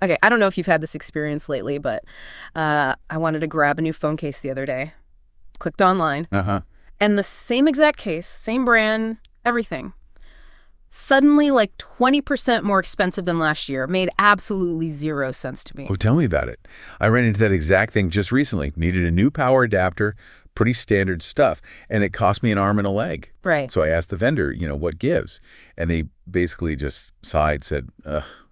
Okay, I don't know if you've had this experience lately, but I wanted to grab a new phone case the other day. Clicked online. And the same exact case, same brand, everything. Suddenly like 20% more expensive than last year. Made absolutely zero sense to me. Oh, tell me about it. I ran into that exact thing just recently. Needed a new power adapter, pretty standard stuff, and it cost me an arm and a leg. Right. So I asked the vendor, what gives? And they basically just sighed, said,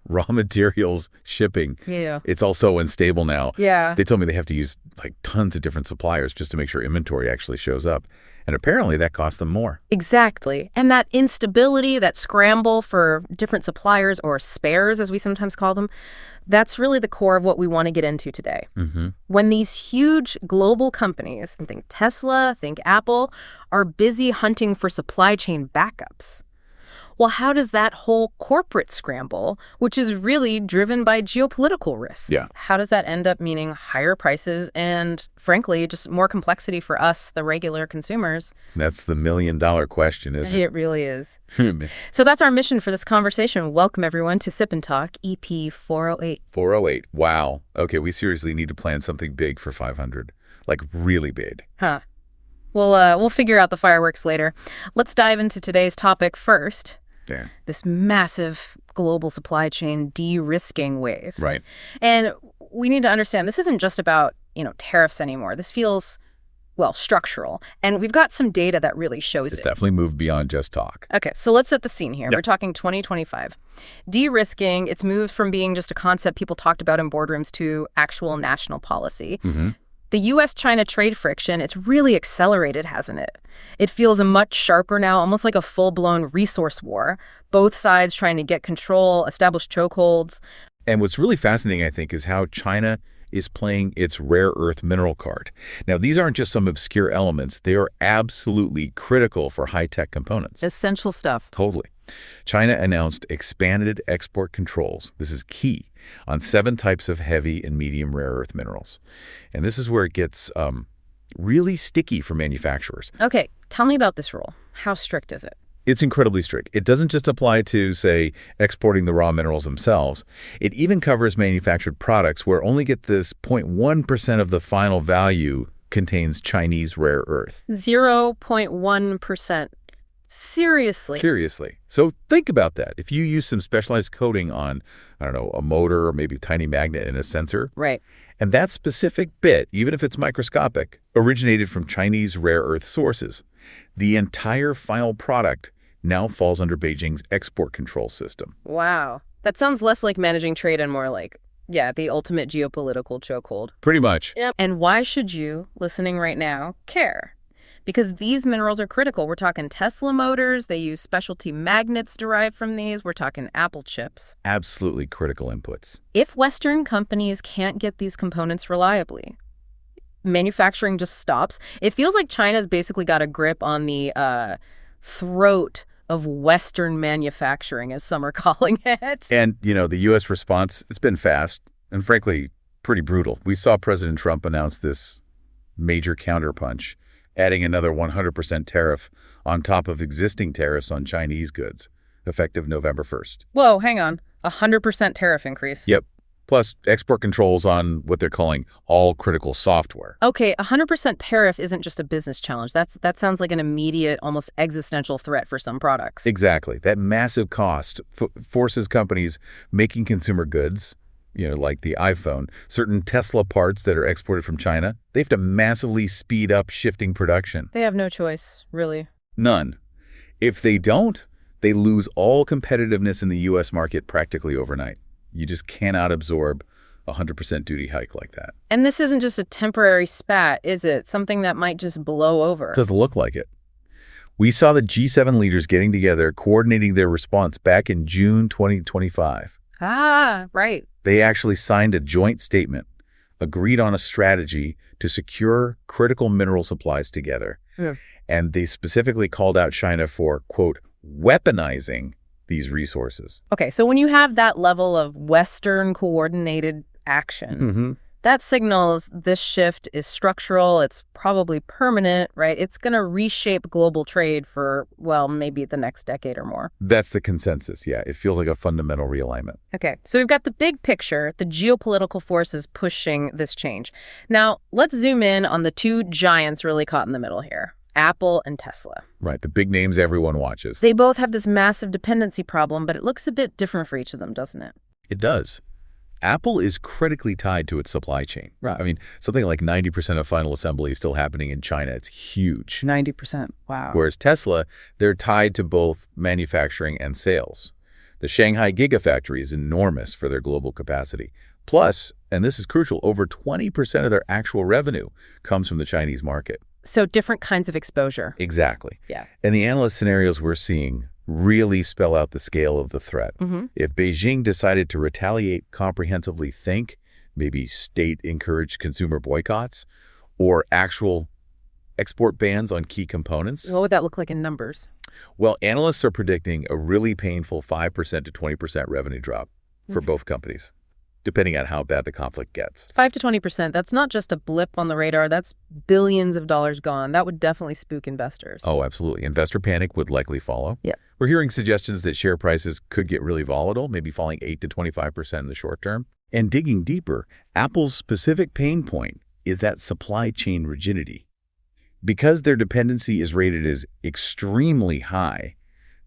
raw materials, shipping. Yeah. It's all so unstable now. Yeah. They told me they have to use like tons of different suppliers just to make sure inventory actually shows up. And apparently that costs them more. Exactly. And that instability, that scramble for different suppliers or spares, as we sometimes call them, that's really the core of what we want to get into today. When these huge global companies, think Tesla, think Apple, are busy hunting for supply chain backups. Well, how does that whole corporate scramble, which is really driven by geopolitical risks, how does that end up meaning higher prices and, frankly, just more complexity for us, the regular consumers? That's the million-dollar question, isn't it? It really is. So that's our mission for this conversation. Welcome, everyone, to Sip&Talk, EP408. 408. Wow. Okay, we seriously need to plan something big for 500. Like, really big. Huh. We'll figure out the fireworks later. Let's dive into today's topic first. Yeah. This massive global supply chain de-risking wave. Right. And we need to understand this isn't just about, tariffs anymore. This feels, structural. And we've got some data that really shows It's it. definitely moved beyond just talk. Okay, so let's set the scene here. We're talking 2025. De-risking, it's moved from being just a concept people talked about in boardrooms to actual national policy. The U.S.-China trade friction, it's really accelerated, hasn't it? It feels much sharper now, almost like a full-blown resource war. Both sides trying to get control, establish chokeholds. And what's really fascinating, I think, is how China is playing its rare earth mineral card. Now, these aren't just some obscure elements. They are absolutely critical for high-tech components. Essential stuff. Totally. China announced expanded export controls. This is key on 7 types of heavy and medium rare earth minerals. And this is where it gets really sticky for manufacturers. Okay, tell me about this rule. How strict is it? It's incredibly strict. It doesn't just apply to, say, exporting the raw minerals themselves. It even covers manufactured products where only get this 0.1% of the final value contains Chinese rare earth. 0.1%. Seriously? Seriously. So think about that. If you use some specialized coating on, a motor or maybe a tiny magnet in a sensor. Right. And that specific bit, even if it's microscopic, originated from Chinese rare earth sources. The entire final product now falls under Beijing's export control system. Wow. That sounds less like managing trade and more like, the ultimate geopolitical chokehold. Pretty much. Yep. And why should you, listening right now, care? Because these minerals are critical. We're talking Tesla motors. They use specialty magnets derived from these. We're talking Apple chips. Absolutely critical inputs. If Western companies can't get these components reliably, manufacturing just stops. It feels like China's basically got a grip on the throat of Western manufacturing, as some are calling it. And, the U.S. response, it's been fast and, frankly, pretty brutal. We saw President Trump announce this major counterpunch, adding another 100% tariff on top of existing tariffs on Chinese goods, effective November 1st. Whoa, hang on. 100% tariff increase. Yep. Plus export controls on what they're calling all critical software. Okay, 100% tariff isn't just a business challenge. That sounds like an immediate, almost existential threat for some products. Exactly. That massive cost forces companies making consumer goods, like the iPhone, certain Tesla parts that are exported from China, they have to massively speed up shifting production. They have no choice, really. None. If they don't, they lose all competitiveness in the U.S. market practically overnight. You just cannot absorb a 100% duty hike like that. And this isn't just a temporary spat, is it? Something that might just blow over. Doesn't look like it. We saw the G7 leaders getting together, coordinating their response back in June 2025. Ah, right. They actually signed a joint statement, agreed on a strategy to secure critical mineral supplies together. Yeah. And they specifically called out China for, quote, weaponizing these resources. Okay, so when you have that level of Western coordinated action, That signals this shift is structural, it's probably permanent, right? It's going to reshape global trade for, well, maybe the next decade or more. That's the consensus, yeah. It feels like a fundamental realignment. Okay, so we've got the big picture, the geopolitical forces pushing this change. Now, let's zoom in on the two giants really caught in the middle here, Apple and Tesla. Right, the big names everyone watches. They both have this massive dependency problem, but it looks a bit different for each of them, doesn't it? It does. Apple is critically tied to its supply chain. Right. I mean, something like 90% of final assembly is still happening in China. It's huge. 90%. Wow. Whereas Tesla, they're tied to both manufacturing and sales. The Shanghai Gigafactory is enormous for their global capacity. Plus, and this is crucial, over 20% of their actual revenue comes from the Chinese market. So different kinds of exposure. Exactly. Yeah. And the analyst scenarios we're seeing really spell out the scale of the threat. If Beijing decided to retaliate comprehensively, think maybe state-encouraged consumer boycotts or actual export bans on key components. What would that look like in numbers? Well, analysts are predicting a really painful 5% to 20% revenue drop for both companies, depending on how bad the conflict gets. 5 to 20%, that's not just a blip on the radar, that's billions of dollars gone. That would definitely spook investors. Oh, absolutely. Investor panic would likely follow. Yeah. We're hearing suggestions that share prices could get really volatile, maybe falling 8 to 25% in the short term. And digging deeper, Apple's specific pain point is that supply chain rigidity. Because their dependency is rated as extremely high,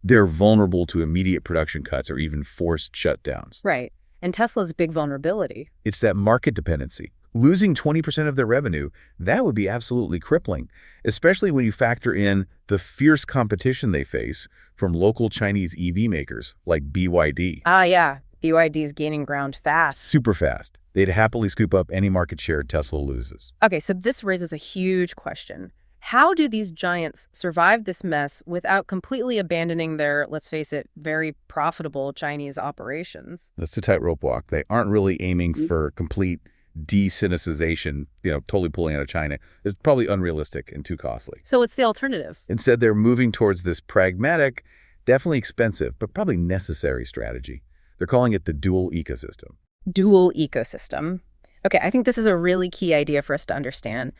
they're vulnerable to immediate production cuts or even forced shutdowns. Right. And Tesla's big vulnerability. It's that market dependency. Losing 20% of their revenue, that would be absolutely crippling, especially when you factor in the fierce competition they face from local Chinese EV makers like BYD. Yeah. BYD is gaining ground fast. Super fast. They'd happily scoop up any market share Tesla loses. Okay, so this raises a huge question. How do these giants survive this mess without completely abandoning their, let's face it, very profitable Chinese operations? That's the tightrope walk. They aren't really aiming for complete de-Sinicization, totally pulling out of China. It's probably unrealistic and too costly. So what's the alternative? Instead, they're moving towards this pragmatic, definitely expensive, but probably necessary strategy. They're calling it the dual ecosystem. Dual ecosystem. Okay, I think this is a really key idea for us to understand.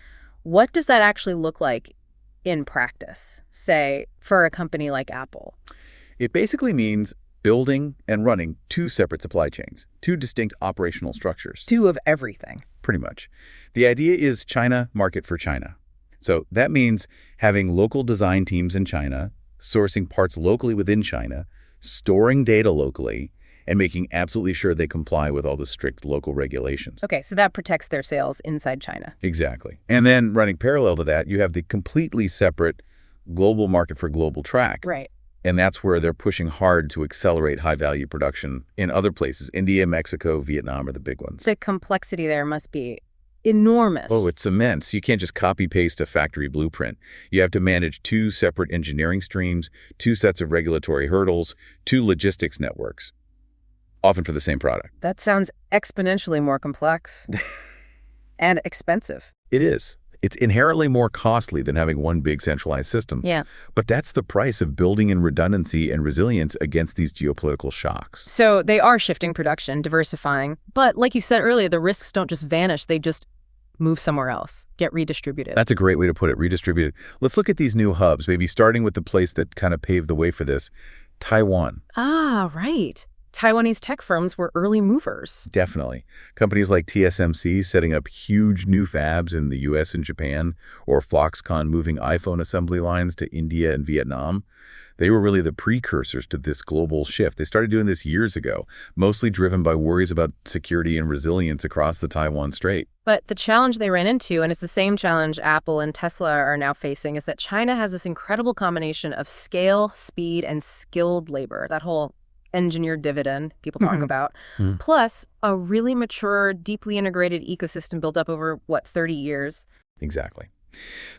What does that actually look like in practice, say, for a company like Apple? It basically means building and running two separate supply chains, two distinct operational structures. Two of everything. Pretty much. The idea is China market for China. So that means having local design teams in China, sourcing parts locally within China, storing data locally, and making absolutely sure they comply with all the strict local regulations. Okay, so that protects their sales inside China. Exactly. And then running parallel to that, you have the completely separate global market for global track. Right. And that's where they're pushing hard to accelerate high-value production in other places. India, Mexico, Vietnam are the big ones. The complexity there must be enormous. Oh, it's immense. You can't just copy-paste a factory blueprint. You have to manage two separate engineering streams, two sets of regulatory hurdles, two logistics networks, often for the same product. That sounds exponentially more complex and expensive. It is. It's inherently more costly than having one big centralized system. Yeah. But that's the price of building in redundancy and resilience against these geopolitical shocks. So they are shifting production, diversifying. But like you said earlier, the risks don't just vanish. They just move somewhere else, get redistributed. That's a great way to put it, redistributed. Let's look at these new hubs, maybe starting with the place that kind of paved the way for this, Taiwan. Ah, right. Taiwanese tech firms were early movers. Definitely. Companies like TSMC setting up huge new fabs in the US and Japan, or Foxconn moving iPhone assembly lines to India and Vietnam. They were really the precursors to this global shift. They started doing this years ago, mostly driven by worries about security and resilience across the Taiwan Strait. But the challenge they ran into, and it's the same challenge Apple and Tesla are now facing, is that China has this incredible combination of scale, speed, and skilled labor. That whole engineered dividend people talk about, plus a really mature, deeply integrated ecosystem built up over, 30 years? Exactly.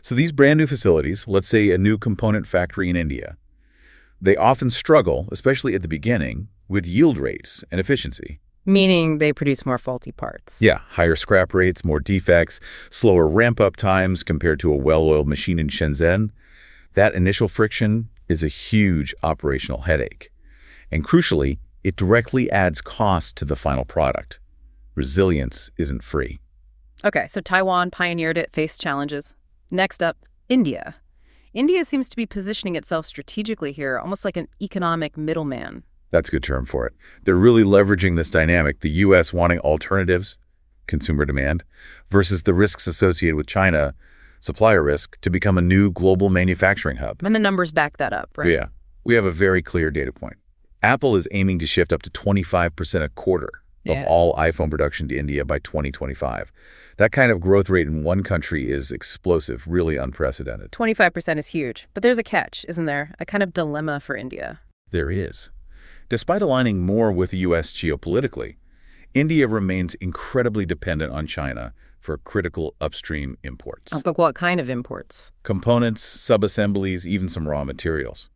So these brand new facilities, let's say a new component factory in India, they often struggle, especially at the beginning, with yield rates and efficiency. Meaning they produce more faulty parts. Yeah, higher scrap rates, more defects, slower ramp-up times compared to a well-oiled machine in Shenzhen. That initial friction is a huge operational headache. And crucially, it directly adds cost to the final product. Resilience isn't free. Okay, so Taiwan pioneered it, faced challenges. Next up, India. India seems to be positioning itself strategically here, almost like an economic middleman. That's a good term for it. They're really leveraging this dynamic, the U.S. wanting alternatives, consumer demand, versus the risks associated with China, supplier risk, to become a new global manufacturing hub. And the numbers back that up, right? Yeah. We have a very clear data point. Apple is aiming to shift up to 25% a quarter of all iPhone production to India by 2025. That kind of growth rate in one country is explosive, really unprecedented. 25% is huge, but there's a catch, isn't there? A kind of dilemma for India. There is. Despite aligning more with the U.S. geopolitically, India remains incredibly dependent on China for critical upstream imports. But what kind of imports? Components, sub-assemblies, even some raw materials.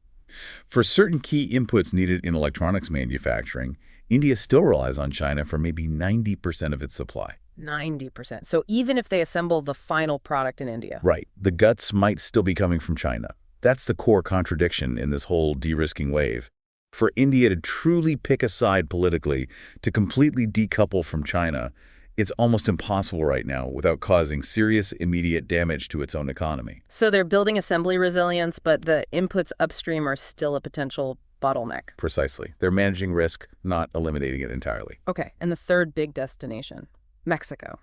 For certain key inputs needed in electronics manufacturing, India still relies on China for maybe 90% of its supply. 90%. So even if they assemble the final product in India. Right. The guts might still be coming from China. That's the core contradiction in this whole de-risking wave. For India to truly pick a side politically, to completely decouple from China, it's almost impossible right now without causing serious immediate damage to its own economy. So they're building assembly resilience, but the inputs upstream are still a potential bottleneck. Precisely. They're managing risk, not eliminating it entirely. Okay, and the third big destination, Mexico.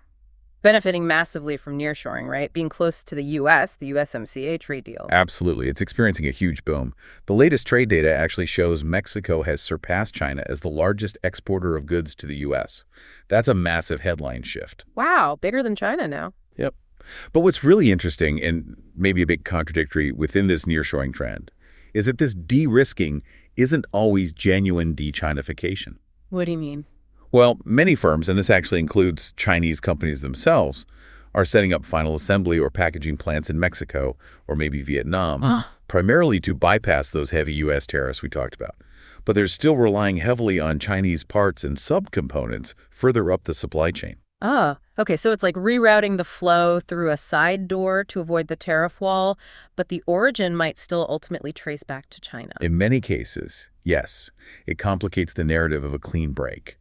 Benefiting massively from nearshoring, right? Being close to the U.S., the USMCA trade deal. Absolutely. It's experiencing a huge boom. The latest trade data actually shows Mexico has surpassed China as the largest exporter of goods to the U.S. That's a massive headline shift. Wow, bigger than China now. Yep. But what's really interesting, and maybe a bit contradictory within this nearshoring trend, is that this de-risking isn't always genuine de-Chinification. What do you mean? Well, many firms, and this actually includes Chinese companies themselves, are setting up final assembly or packaging plants in Mexico or maybe Vietnam, primarily to bypass those heavy U.S. tariffs we talked about. But they're still relying heavily on Chinese parts and subcomponents further up the supply chain. Ah, okay, so it's like rerouting the flow through a side door to avoid the tariff wall, but the origin might still ultimately trace back to China. In many cases, yes, it complicates the narrative of a clean break.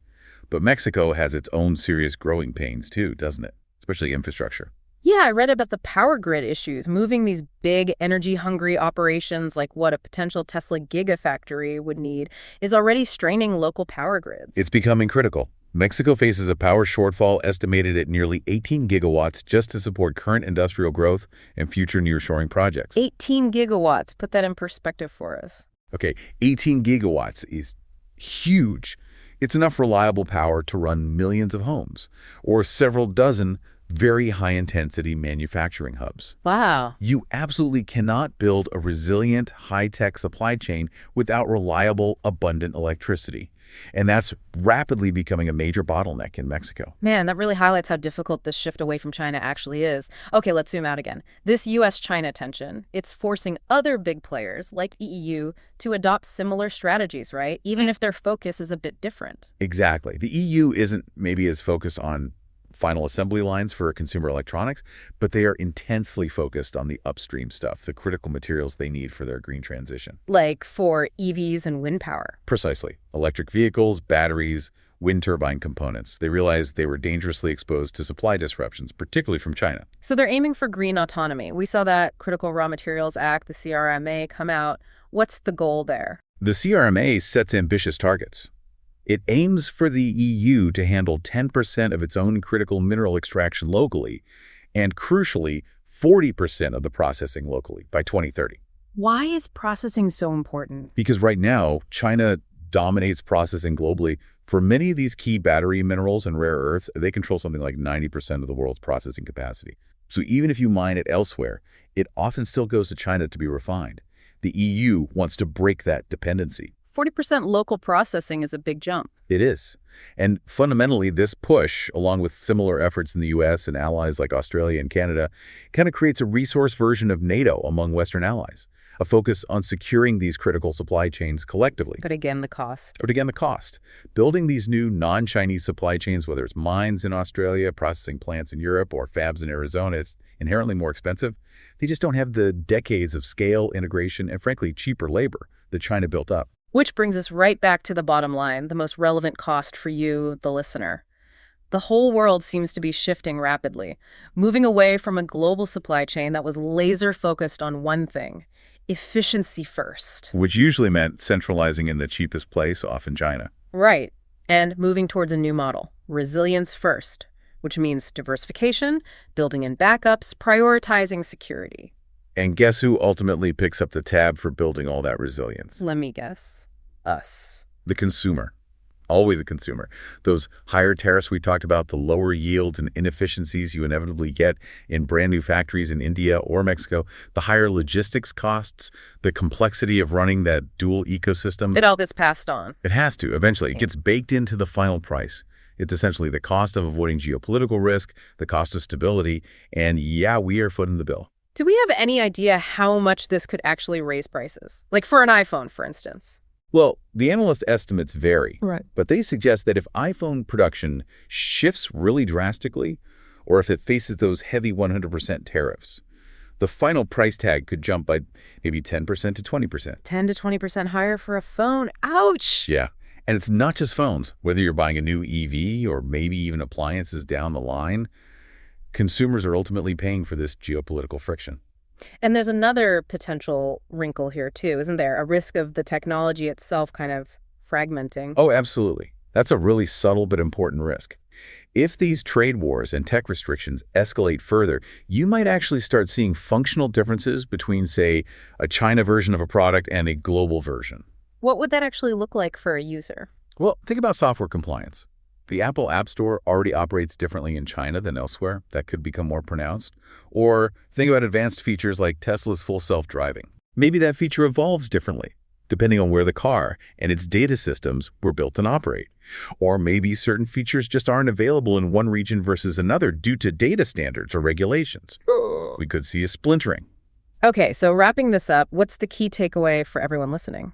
But Mexico has its own serious growing pains too, doesn't it? Especially infrastructure. Yeah, I read about the power grid issues. Moving these big energy-hungry operations like what a potential Tesla gigafactory would need is already straining local power grids. It's becoming critical. Mexico faces a power shortfall estimated at nearly 18 gigawatts just to support current industrial growth and future nearshoring projects. 18 gigawatts. Put that in perspective for us. Okay, 18 gigawatts is huge. It's enough reliable power to run millions of homes or several dozen very high-intensity manufacturing hubs. Wow. You absolutely cannot build a resilient, high-tech supply chain without reliable, abundant electricity. And that's rapidly becoming a major bottleneck in Mexico. Man, that really highlights how difficult this shift away from China actually is. Okay, let's zoom out again. This U.S.-China tension, it's forcing other big players like the EU to adopt similar strategies, right? Even if their focus is a bit different. Exactly. The EU isn't maybe as focused on final assembly lines for consumer electronics, but they are intensely focused on the upstream stuff, the critical materials they need for their green transition. Like for EVs and wind power. Precisely. Electric vehicles, batteries, wind turbine components. They realized they were dangerously exposed to supply disruptions, particularly from China. So they're aiming for green autonomy. We saw that Critical Raw Materials Act, the CRMA, come out. What's the goal there? The CRMA sets ambitious targets. It aims for the EU to handle 10% of its own critical mineral extraction locally, and crucially, 40% of the processing locally by 2030. Why is processing so important? Because right now, China dominates processing globally. For many of these key battery minerals and rare earths, they control something like 90% of the world's processing capacity. So even if you mine it elsewhere, it often still goes to China to be refined. The EU wants to break that dependency. 40% local processing is a big jump. It is. And fundamentally, this push, along with similar efforts in the U.S. and allies like Australia and Canada, kind of creates a resource version of NATO among Western allies, a focus on securing these critical supply chains collectively. But again, the cost. But again, the cost. Building these new non-Chinese supply chains, whether it's mines in Australia, processing plants in Europe, or fabs in Arizona, it's inherently more expensive. They just don't have the decades of scale, integration, and frankly, cheaper labor that China built up. Which brings us right back to the bottom line, the most relevant cost for you, the listener. The whole world seems to be shifting rapidly, moving away from a global supply chain that was laser-focused on one thing: efficiency first. Which usually meant centralizing in the cheapest place, often China. Right. And moving towards a new model: resilience first, which means diversification, building in backups, prioritizing security. And guess who ultimately picks up the tab for building all that resilience? Let me guess. Us. The consumer. Always the consumer. Those higher tariffs we talked about, the lower yields and inefficiencies you inevitably get in brand new factories in India or Mexico, the higher logistics costs, the complexity of running that dual ecosystem. It all gets passed on. It has to, eventually. It gets baked into the final price. It's essentially the cost of avoiding geopolitical risk, the cost of stability, and yeah, we are footing the bill. Do we have any idea how much this could actually raise prices? Like for an iPhone, for instance. Well, the analyst estimates vary, Right. But they suggest that if iPhone production shifts really drastically, or if it faces those heavy 100% tariffs, the final price tag could jump by maybe 10% to 20%. 10 to 20% higher for a phone. Ouch! Yeah, and it's not just phones. Whether you're buying a new EV or maybe even appliances down the line, consumers are ultimately paying for this geopolitical friction. And there's another potential wrinkle here, too, isn't there? A risk of the technology itself kind of fragmenting. Oh, absolutely. That's a really subtle but important risk. If these trade wars and tech restrictions escalate further, you might actually start seeing functional differences between, say, a China version of a product and a global version. What would that actually look like for a user? Well, think about software compliance. The Apple App Store already operates differently in China than elsewhere. That could become more pronounced. Or think about advanced features like Tesla's full self-driving. Maybe that feature evolves differently, depending on where the car and its data systems were built and operate. Or maybe certain features just aren't available in one region versus another due to data standards or regulations. We could see a splintering. Okay, so wrapping this up, what's the key takeaway for everyone listening?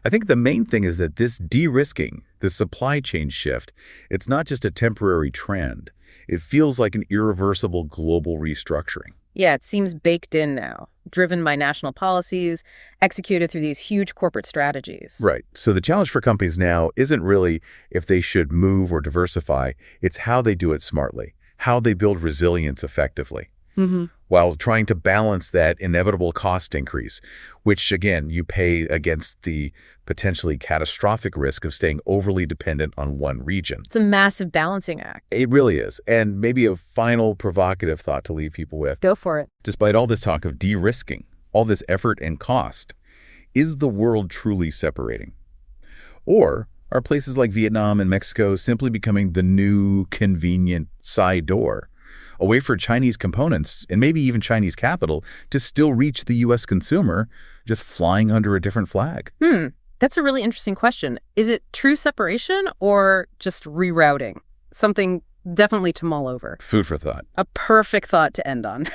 I think the main thing is that this de-risking, this supply chain shift, it's not just a temporary trend. It feels like an irreversible global restructuring. Yeah, it seems baked in now, driven by national policies, executed through these huge corporate strategies. Right. So the challenge for companies now isn't really if they should move or diversify. It's how they do it smartly, how they build resilience effectively. While trying to balance that inevitable cost increase, which, again, you pay against the potentially catastrophic risk of staying overly dependent on one region. It's a massive balancing act. It really is. And maybe a final provocative thought to leave people with. Go for it. Despite all this talk of de-risking, all this effort and cost, is the world truly separating? Or are places like Vietnam and Mexico simply becoming the new convenient side door? A way for Chinese components, and maybe even Chinese capital, to still reach the U.S. consumer, just flying under a different flag. That's a really interesting question. Is it true separation or just rerouting? Something definitely to mull over. Food for thought. A perfect thought to end on.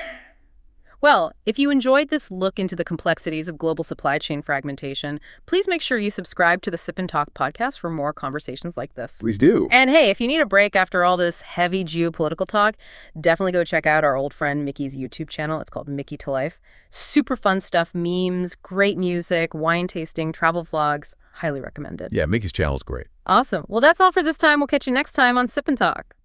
Well, if you enjoyed this look into the complexities of global supply chain fragmentation, please make sure you subscribe to the Sip&Talk podcast for more conversations like this. Please do. And hey, if you need a break after all this heavy geopolitical talk, definitely go check out our old friend Mickey's YouTube channel. It's called Mickytolife. Super fun stuff, memes, great music, wine tasting, travel vlogs. Highly recommended. Yeah, Mickey's channel is great. Awesome. Well, that's all for this time. We'll catch you next time on Sip&Talk.